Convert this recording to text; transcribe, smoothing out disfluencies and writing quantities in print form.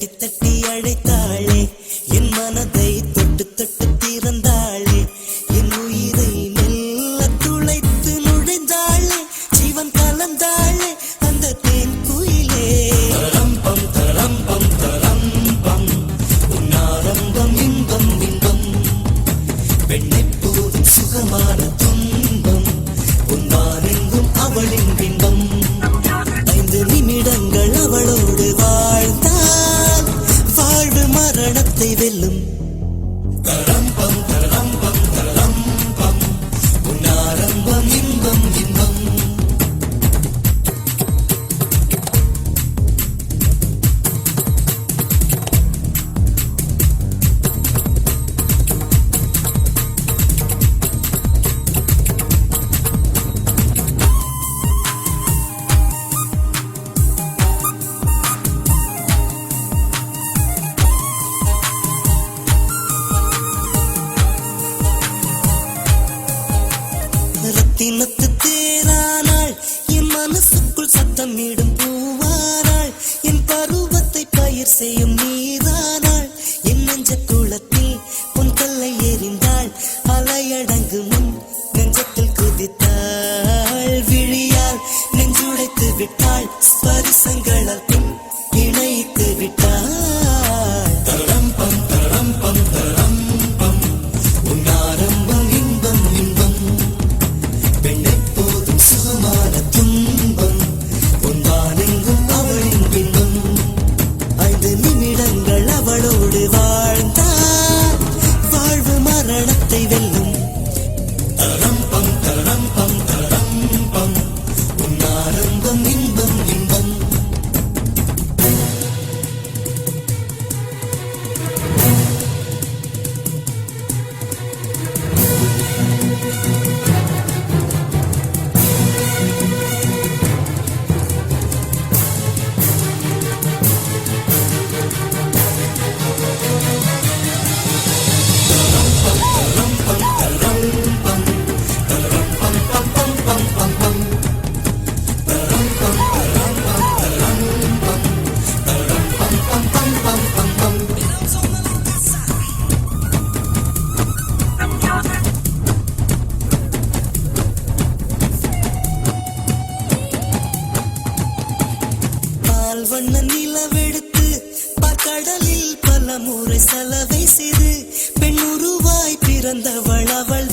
தட்டி தட்டி அழைத்தாளே, என் மனதை தொட்டு தொட்டு திறந்தாளே, என் உயிரை மெல்ல துளைத்து நுழைந்தாளே, ஜீவன் கலந்தாளே அந்த தேன் குயிலே. தரம்பம் தரம்பம் தரம்பம் உன்னாரம்பம் இன்பம் இன்பம், பெண்ணெப்போதும் சுகமான துன்பம், உன்வானெங்கும் அவளின் பின்பம். 5 நிமிடங்கள் அவளோடு வாழ்ந்தால் வாழ்வு மரணத்தை வெல்லும். தரம்பம் தரம்பம் தரம்பம் உன்னாரம்பம் இன்பம் இன்பம். ரத்தினத்து தேரானாள், என் மனசுக்குள் சத்தமிடும் பூவானாள், என் பருவத்தை பயிர் செய்யும் நீரானாள், என் நெஞ்ச குளத்தில் பொன் கல்லை எறிந்தாள், அலையடங்கு முன் நெஞ்சத்தில் குதித்தாள், விழியால் நெஞ்சுடைத்து விட்டாள், ஸ்பரிசங்களால் பின் இணைத்து விட்டாள். தரம்பம் தரம்பம் தரம்பம் உன்னாரம்பம் இன்பம் இன்பம், பெண்ணெப்போதும் சுகமான துன்பம், உன்வானெங்கும் அவளின் பின்பம். 5 நிமிடங்கள் அவளோடு வாழ்ந்தால் வாழ்வு மரணத்தை வெல்லும். தரம்பம் தரம்பம் தரம்பம் உன்னாரம்பம் இன்பம் இன்பம். பால் வண்ண நிலவெடுத்து பார்க்கடலில் பல முறை சலவை செய்து பெண்ணுருவாய் பிறந்தவள் அவள்